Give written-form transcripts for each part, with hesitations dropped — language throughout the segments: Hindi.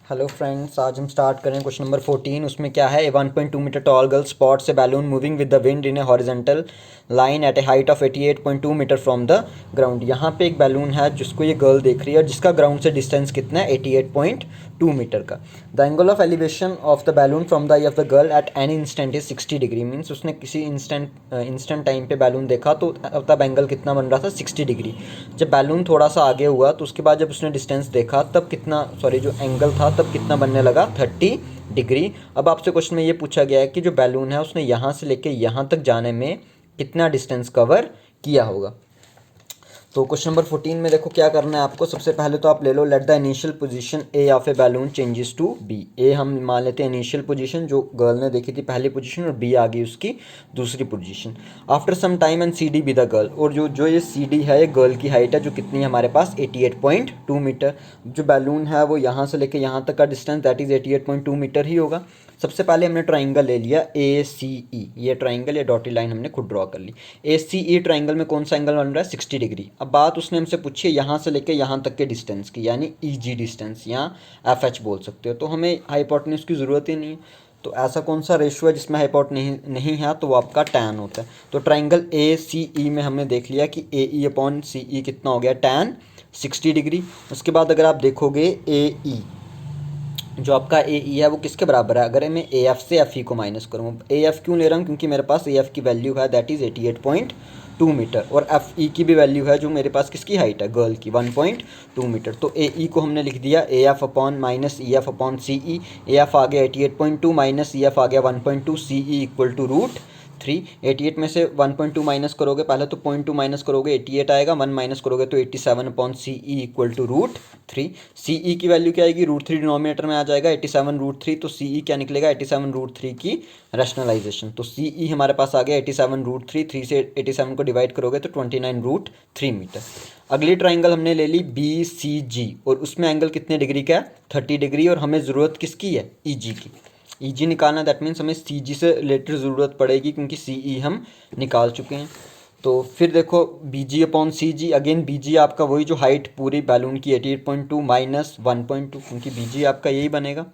हेलो फ्रेंड्स, आज हम स्टार्ट करें क्वेश्चन नंबर 14। उसमें क्या है, a 1.2 metre tall girl spots a balloon moving with the wind in a horizontal line at a height of 88.2 metre from the ground. यहाँ पे एक बैलून है जिसको ये गर्ल देख रही है, जिसका ग्राउंड से डिस्टेंस कितना है, 88.2 मीटर का। The angle of elevation of the balloon from the I of the girl at any instant is 60 degree. Means उसने किसी इंस्टेंट टाइम पे बैलून देखा तो तब एंगल कितना बन रहा था, 60 डिग्री। जब बैलून थोड़ा सा आगे हुआ तो उसके बाद जब उसने डिस्टेंस देखा तब कितना, सॉरी जो एंगल था तब कितना बनने लगा, 30 डिग्री। अब आपसे क्वेश्चन में ये पूछा गया है कि जो बैलून है उसने यहाँ से लेके यहाँ तक जाने में कितना डिस्टेंस कवर किया होगा। तो क्वेश्चन नंबर 14 में देखो क्या करना है आपको। सबसे पहले तो आप ले लो, let the initial position A of A balloon changes to B. ए हम मान लेते हैं इनिशियल पोजीशन, जो गर्ल ने देखी थी पहली पोजीशन, और बी आ गई उसकी दूसरी position. After some time and C D B the girl, और जो ये सी डी है ये गर्ल की हाइट है, जो कितनी है हमारे पास, 88.2 मीटर। जो बैलून है वो यहाँ से लेके यहाँ तक का डिस्टेंस दैट इज़ 88.2 मीटर ही होगा। सबसे पहले हमने ट्राइंगल ले लिया ए सी ई, ये ट्राइंगल, ये डॉटेड लाइन हमने खुद ड्रॉ कर ली। ए सी ई ट्राइंगल में कौन सा एंगल बन रहा है, 60 डिग्री। अब बात उसने हमसे पूछी है यहाँ से लेके यहाँ तक के डिस्टेंस की, यानी ई जी डिस्टेंस, या एफ एच बोल सकते हो। तो हमें हाइपोटेन्यूज की ज़रूरत ही नहीं है। तो ऐसा कौन सा रेशियो है जिसमें हाइपोट नहीं है, तो वो आपका टैन होता है। तो ट्राइंगल ए सी ई में हमने देख लिया कि ए ई अपॉन सी ई कितना हो गया, टैन 60 डिग्री। उसके बाद अगर आप देखोगे ए ई, जो आपका ए ई है वो किसके बराबर है, अगर मैं ए एफ से एफ ई को माइनस करूँ, ए एफ क्यों ले रहा हूँ, क्योंकि मेरे पास ए एफ की वैल्यू है दैट इज़ 88.2 मीटर, और एफ ई की भी वैल्यू है जो मेरे पास किसकी हाइट है, गर्ल की, 1.2 मीटर। तो ए ई को हमने लिख दिया A F upon minus E F upon C E. A F आ गया 88.2 माइनस ई एफ आ गया 1.2, सी ई इक्वल टू √3। 88 में से 1.2 माइनस करोगे, पहले तो 0.2 माइनस करोगे 88 आएगा, 1 माइनस करोगे तो 87 upon C E equal to √3। C E की वैल्यू क्या आएगी, √3 डिनोमिनेटर में आ जाएगा, 87 √3, तो सी ई क्या निकलेगा, 87 √3 की रैशनलाइजेशन। तो सी ई हमारे पास आ गया 87 √3, 3 से 87 को डिवाइड करोगे तो 29 √3 मीटर। अगली ट्राइंगल हमने ले ली बी सी जी, और उसमें एंगल कितने डिग्री का है, 30 डिग्री, और हमें ज़रूरत किसकी है, ई जी की। ई जी निकालना, दैट मीन्स हमें सी जी से रिलेटेड ज़रूरत पड़ेगी, क्योंकि सी ई हम निकाल चुके हैं। तो फिर देखो बी जी अपॉन सी जी, अगेन बी जी आपका वही जो हाइट पूरी बैलून की 88.2 माइनस 1.2, क्योंकि बी जी आपका यही बनेगा।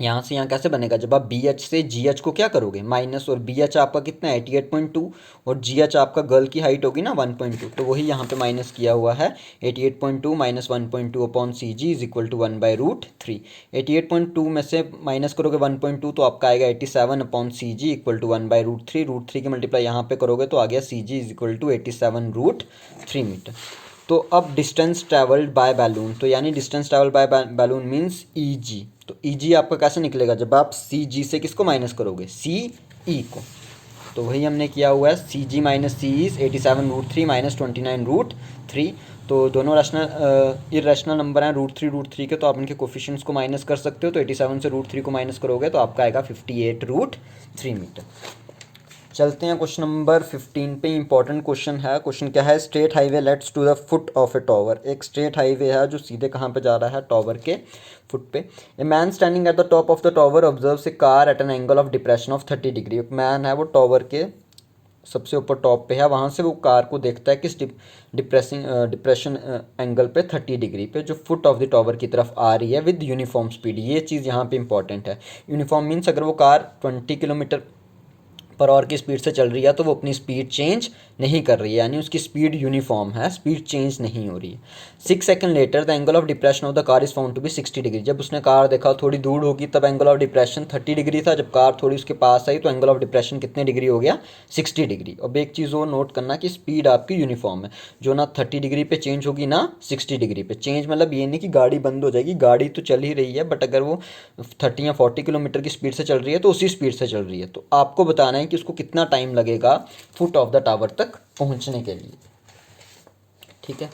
यहाँ से यहाँ कैसे बनेगा, जब आप बी एच से जी एच को क्या करोगे, माइनस, और बी एच आपका कितना है 88.2, और जी एच आपका गर्ल की हाइट होगी ना 1.2, तो वही यहाँ पे माइनस किया हुआ है, 88.2 minus 1.2 upon C G is equal to 1/√3। 88.2 में से माइनस करोगे 1.2 तो आपका आएगा 87 upon C G equal to 1/√3। √3 की मल्टीप्लाई यहाँ पे करोगे तो आ गया C G is equal to 87 √3 metre. तो अब डिस्टेंस ट्रैवल्ड बाय बैलून, तो यानी distance travel by balloon means E G. तो ई जी आपका कैसे निकलेगा, जब आप सी जी से किसको माइनस करोगे, सी ई को। तो वही हमने किया हुआ है, सी जी माइनस सी इज 87 √3 माइनस 29 √3। तो दोनों रैशनल इरेशनल नंबर हैं √3 के, तो आप इनके कोफिशिएंट्स को माइनस कर सकते हो। तो 87 से √3 को माइनस करोगे तो आपका आएगा 58 √3 मीटर। चलते हैं क्वेश्चन नंबर 15 पे। इंपॉर्टेंट क्वेश्चन है। क्वेश्चन क्या है, straight highway leads to the foot of a tower. एक स्ट्रेट हाईवे है जो सीधे कहाँ पे जा रहा है, टॉवर के फुट पे। A man standing at the top of the tower observes A car eight an angle of depression of 30 degree. एक मैन है वो टॉवर के सबसे ऊपर टॉप पे है, वहाँ से वो कार को देखता है किस डिप्रेशन एंगल पे, 30 डिग्री पे, जो फुट ऑफ द टॉवर की तरफ आ रही है विद यूनिफॉर्म स्पीड। ये चीज़ यहाँ पे इंपॉर्टेंट है। यूनिफॉर्म मीन्स अगर वो कार 20 किलोमीटर पर आवर की स्पीड से चल रही है तो वो अपनी स्पीड चेंज नहीं कर रही है, यानी उसकी स्पीड यूनिफॉर्म है, स्पीड चेंज नहीं हो रही है। 6 second later the angle of depression of the car is found to be 60 degree. जब उसने कार देखा थोड़ी दूर होगी तब एंगल ऑफ डिप्रेशन 30 डिग्री था, जब कार थोड़ी उसके पास आई तो एंगल ऑफ डिप्रेशन कितने डिग्री हो गया, 60 डिग्री। अब एक चीज़ वो नोट करना कि स्पीड आपकी यूनिफॉर्म है, जो ना 30 डिग्री पे चेंज होगी ना 60 डिग्री पे चेंज। मतलब ये नहीं कि गाड़ी बंद हो जाएगी, गाड़ी तो चल ही रही है, बट अगर वो 30 या 40 किलोमीटर की स्पीड से चल रही है तो उसी स्पीड से चल रही है। तो आपको बताना है कि उसको कितना टाइम लगेगा फुट ऑफ द टावर तक पहुंचने के लिए। ठीक है,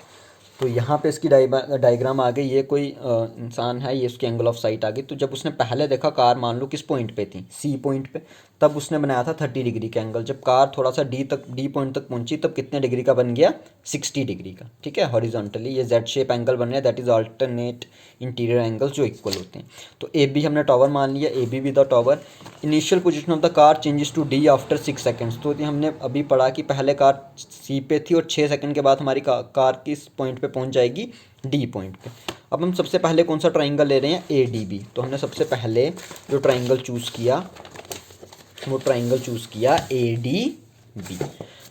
तो यहाँ पे इसकी डायग्राम आ गई। ये कोई इंसान है, ये उसकी एंगल ऑफ साइट आ गई। तो जब उसने पहले देखा कार मान लो किस पॉइंट पे थी, सी पॉइंट पे, तब उसने बनाया था 30 डिग्री का एंगल। जब कार थोड़ा सा डी पॉइंट तक पहुंची तब कितने डिग्री का बन गया, 60 डिग्री का। ठीक है, हॉरिजॉन्टली ये जेड शेप एंगल बन रहा है, that is alternate interior angles जो इक्वल होते हैं। तो ए बी हमने टॉवर मान लिया, A B with the tower. Initial position of the car changes to D after 6 seconds. तो ये हमने अभी पढ़ा कि पहले कार सी पे थी और 6 सेकंड के बाद हमारी कार किस पॉइंट पे पहुंच जाएगी, डी पॉइंट पे। अब हम सबसे पहले कौन सा ट्राइंगल ले रहे हैं, ए डी बी। तो हमने सबसे पहले जो ट्राइंगल चूज़ किया वो ट्राइंगल चूज़ किया ए डी बी।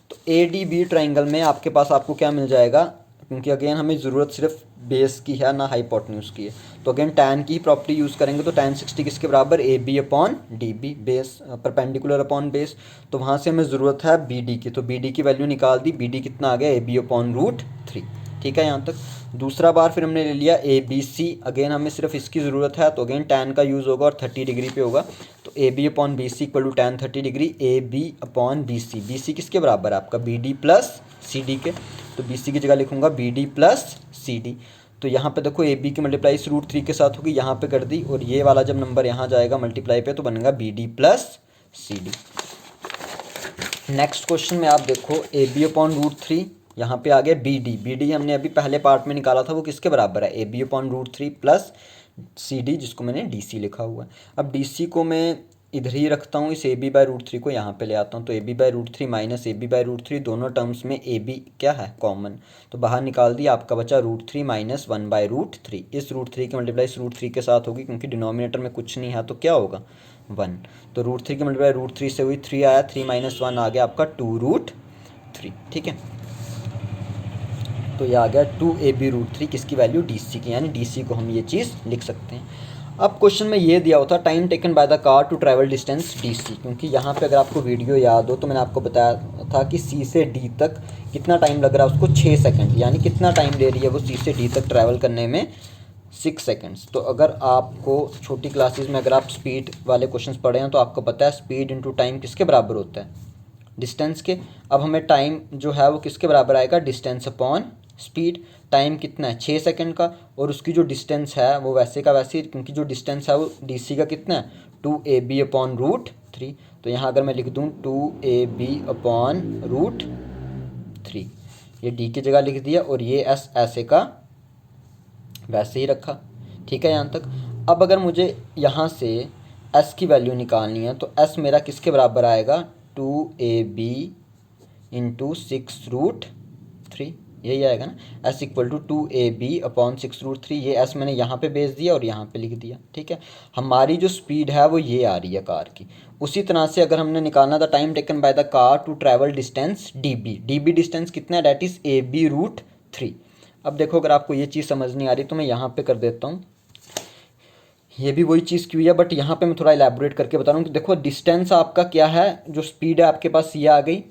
तो ए डी बी ट्राइंगल में आपके पास आपको क्या मिल जाएगा, क्योंकि अगेन हमें ज़रूरत सिर्फ बेस की है ना हाइपोटेन्यूज की है, तो अगेन tan की ही प्रॉपर्टी यूज़ करेंगे। तो tan 60 किसके बराबर, A B upon D B, base perpendicular upon base. तो वहाँ से हमें ज़रूरत है बी डी की, तो बी डी की वैल्यू निकाल दी, बी डी कितना आ गया, ए बी अपॉन √3। ठीक है यहाँ तक। दूसरा बार फिर हमने ले लिया ए बी सी, अगेन हमें सिर्फ इसकी ज़रूरत है, तो अगेन tan का यूज़ होगा और 30 डिग्री पे होगा। तो A B upon B C equal to tan 30 degree, A B upon B C किसके बराबर है आपका, B D plus C D के। तो बी सी की जगह लिखूंगा B D plus C D. तो यहाँ पे देखो ए बी की मल्टीप्लाई इस √3 के साथ होगी, यहाँ पे कर दी, और ये वाला जब नंबर यहाँ जाएगा मल्टीप्लाई पे तो बनेगा B D plus C D. Next question में आप देखो ए बी अपॉन √3, यहाँ पे आ गया बी डी। बी डी हमने अभी पहले पार्ट में निकाला था, वो किसके बराबर है, A B upon √3 plus C D, जिसको मैंने डी सी लिखा हुआ है। अब डी सी को मैं इधर ही रखता हूँ, इस ए बी बाई √3 को यहाँ पे ले आता हूँ। तो A B by √3 minus A B by √3, दोनों टर्म्स में ए बी क्या है, कॉमन, तो बाहर निकाल दिया, आपका बचा √3 माइनस 1 बाई √3। इस √3 की मल्टीप्लाई इस √3 के साथ होगी, क्योंकि डिनोमिनेटर में कुछ नहीं है तो क्या होगा, 1। तो √3 की मल्टीप्लाई √3 से हुई, 3 आया, 3 माइनस 1 आ गया आपका 2√3। ठीक है, तो ये आ गया 2ab√3 किसकी वैल्यू, डी सी की, यानी डी सी को हम ये चीज़ लिख सकते हैं। अब क्वेश्चन में ये दिया होता time taken by the car to travel distance D C, क्योंकि यहाँ पे अगर आपको वीडियो याद हो तो मैंने आपको बताया था कि सी से डी तक कितना टाइम लग रहा है उसको, 6 सेकंड, यानी कितना टाइम ले रही है वो सी से डी तक ट्रैवल करने में, 6 सेकंड्स। तो अगर आपको छोटी क्लासेस में अगर आप स्पीड वाले क्वेश्चंस पढ़े हैं तो आपको पता है स्पीड इंटू टाइम किसके बराबर होता है, डिस्टेंस के। अब हमें टाइम जो है वो किसके बराबर आएगा, डिस्टेंस अपॉन स्पीड। टाइम कितना है, 6 सेकंड का, और उसकी जो डिस्टेंस है वो वैसे का वैसे, क्योंकि जो डिस्टेंस है वो डी सी का कितना है, 2ab अपॉन √3। तो यहाँ अगर मैं लिख दूँ 2ab अपॉन √3, ये डी की जगह लिख दिया, और ये एस ऐसे का वैसे ही रखा। ठीक है यहाँ तक। अब अगर मुझे यहाँ से एस की वैल्यू निकालनी है तो एस मेरा किसके बराबर आएगा, 2ab इंटू 6√3, यही आएगा ना, S equal to 2ab upon 6√3। ये एस मैंने यहाँ पे भेज दिया और यहाँ पे लिख दिया। ठीक है, हमारी जो स्पीड है वो ये आ रही है कार की। उसी तरह से अगर हमने निकालना था time taken by the car to travel distance D B distance कितना है, डैट इज़ ab√3। अब देखो अगर आपको ये चीज़ समझ नहीं आ रही तो मैं यहाँ पे कर देता हूँ, ये भी वही चीज़ क्यों है, बट यहाँ पे मैं थोड़ा इलेबोरेट करके बता रहा हूँ कि देखो डिस्टेंस आपका क्या है, जो स्पीड है आपके पास ये आ गई,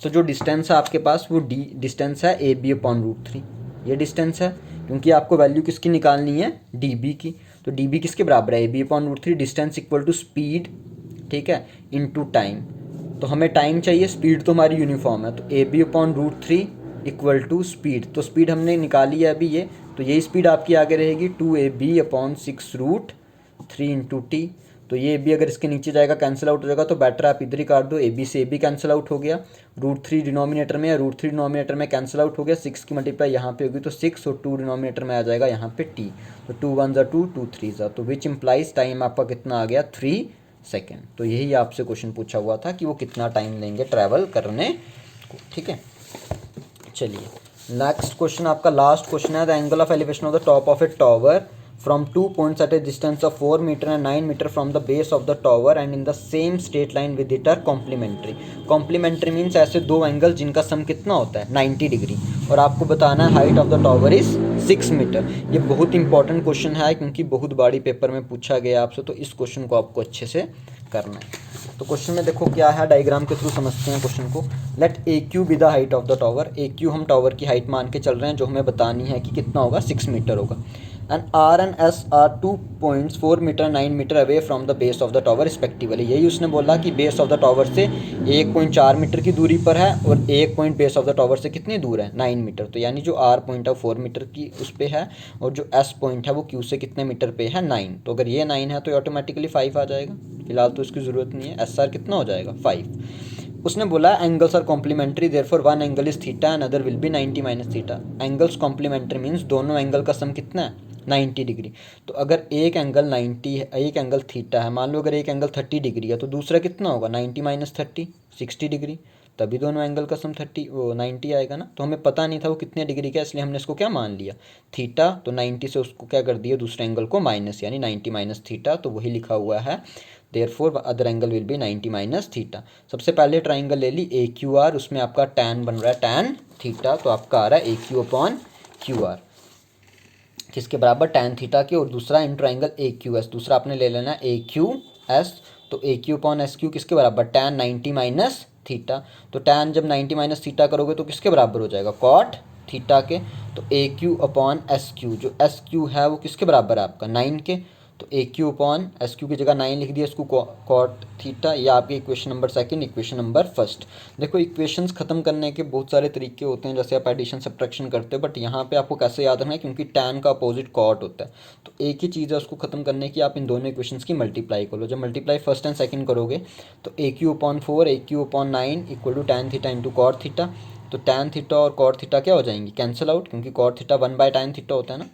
तो जो डिस्टेंस है आपके पास वो डी डिस्टेंस है ए बी अपॉन √3, ये डिस्टेंस है, क्योंकि आपको वैल्यू किसकी निकालनी है, डी बी की। तो डी बी किसके बराबर है, A B upon √3, distance equal to speed, ठीक है, इनटू टाइम। तो हमें टाइम चाहिए, स्पीड तो हमारी यूनिफॉर्म है, तो A B upon √3 equal to speed, तो स्पीड हमने निकाली है अभी ये, तो यही स्पीड आपकी आगे रहेगी 2ab अपॉन 6√3 इंटू टी। तो ये भी अगर इसके नीचे जाएगा कैंसिल आउट हो जाएगा, तो बेटर आप इधर ही काट दो, ए बी से ए बी कैंसिल आउट हो गया, √3 डिनोमिनेटर में, √3 डिनोमिनेटर में कैंसिल आउट हो गया, 6 की मल्टीप्लाई यहाँ पे होगी तो 6, और 2 डिनोमिनेटर में आ जाएगा यहाँ पे टी, तो 2 1 ज़ा 2, 2 3 ज़ा, तो विच इम्प्लाइज टाइम आपका कितना आ गया, 3 सेकेंड। तो यही आपसे क्वेश्चन पूछा हुआ था कि वो कितना टाइम लेंगे ट्रैवल करने को। ठीक है, चलिए नेक्स्ट क्वेश्चन आपका लास्ट क्वेश्चन है, the angle of elevation of the top of a tower from 2 points at a distance of 4 meter and 9 meter from the base of the tower and in the same straight line with it are complementary। complementary means ऐसे दो एंगल जिनका सम कितना होता है 90 डिग्री, और आपको बताना है height of the tower is 6 metre. ये बहुत इंपॉर्टेंट क्वेश्चन है क्योंकि बहुत बड़ी पेपर में पूछा गया आपसे, तो इस क्वेश्चन को आपको अच्छे से करना है। तो क्वेश्चन में देखो क्या है, डायग्राम के थ्रू समझते हैं क्वेश्चन को। Let A Q be the height of the tower, A Q हम टॉवर की हाइट मान के चल रहे हैं, जो हमें बतानी है कि कितना होगा, 6 मीटर होगा। And R and S are 2 points 4 metre 9 metre away from the base of the tower respectively. यही उसने बोला कि बेस ऑफ द टावर से 1.4 मीटर की दूरी पर है और एक point base of the tower से कितनी दूर है 9 मीटर। तो यानी जो आर पॉइंट है 4 मीटर की उस पर है और जो एस पॉइंट है वो क्यू से कितने मीटर पे है 9। तो अगर ये 9 है तो ऑटोमेटिकली 5 आ जाएगा। फिलहाल तो इसकी ज़रूरत नहीं है। एस आर कितना हो जाएगा 5। उसने बोला angles are complementary therefore one angle is theta and other will be 90 minus theta. Angles complementary means दोनों एंगल का सम कितना है 90 डिग्री। तो अगर एक एंगल 90 है, एक एंगल थीटा है, मान लो अगर एक एंगल 30 डिग्री है तो दूसरा कितना होगा 90 माइनस 30 60 डिग्री। तभी दोनों एंगल का सम 90 आएगा ना। तो हमें पता नहीं था वो कितने डिग्री का, इसलिए हमने इसको क्या मान लिया थीटा। तो 90 से उसको क्या कर दिया दूसरे एंगल को माइनस, यानी 90 माइनस थीटा। तो वही लिखा हुआ है therefore other angle will be 90 minus theta. सबसे पहले ट्राइंगल ले ली ए क्यू आर, उसमें आपका टैन बन रहा है टैन थीटा। तो आपका आ रहा है ए क्यू अपॉन क्यू आर किसके बराबर टैन थीटा के। और दूसरा in triangle A Q S, दूसरा आपने ले लेना ए क्यू एस। तो A Q upon S Q किसके बराबर टैन 90 माइनस थीटा। तो टैन जब 90 माइनस थीटा करोगे तो किसके बराबर हो जाएगा कॉट थीटा के। तो A Q upon S Q, जो एस क्यू है वो किसके बराबर है आपका 9 के। तो A Q upon S Q की जगह 9 लिख दिया, इसको कॉट थीटा। ये आपके equation number second, equation number first. देखो इक्वेशंस खत्म करने के बहुत सारे तरीके होते हैं, जैसे आप एडिशन सब्ट्रैक्शन करते हो, बट यहाँ पे आपको कैसे याद रखना है क्योंकि टैन का अपोजिट कॉट होता है। तो एक ही चीज़ है उसको खत्म करने की, आप इन दोनों इक्वेशंस की मल्टीप्लाई करो। जब मल्टीप्लाई फर्स्ट एंड सेकंड करोगे तो A Q upon 4 A Q upon 9 equal to tan theta into cot theta. तो टैन थीटा और कॉट थीटा क्या हो जाएंगी कैंसिल आउट, क्योंकि कॉट थीटा 1/tan थीटा होता है ना।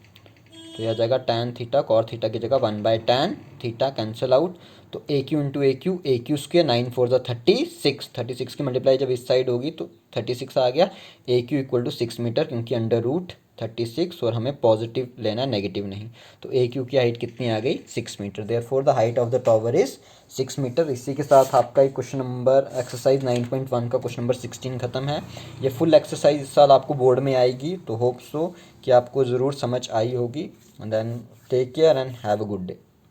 तो यह आ जाएगा टैन थीटा, कॉट थीटा की जगह 1/tan थीटा कैंसिल आउट। तो A Q into A Q square 9 4 ज़ा 36 की मल्टीप्लाई जब इस साइड होगी तो 36 आ गया। ए क्यू इक्वल टू 6 मीटर, क्योंकि अंडर रूट 36 और हमें पॉजिटिव लेना है नेगेटिव नहीं। तो ए क्यू की हाइट कितनी आ गई 6 metre. Therefore the height of the tower is 6 metre. इसी के साथ आपका एक क्वेश्चन नंबर एक्सरसाइज 9.1 का क्वेश्चन नंबर 16 खत्म है। ये फुल एक्सरसाइज इस साल आपको बोर्ड में आएगी, तो होप सो कि आपको ज़रूर समझ आई होगी। And then take care and have a good day.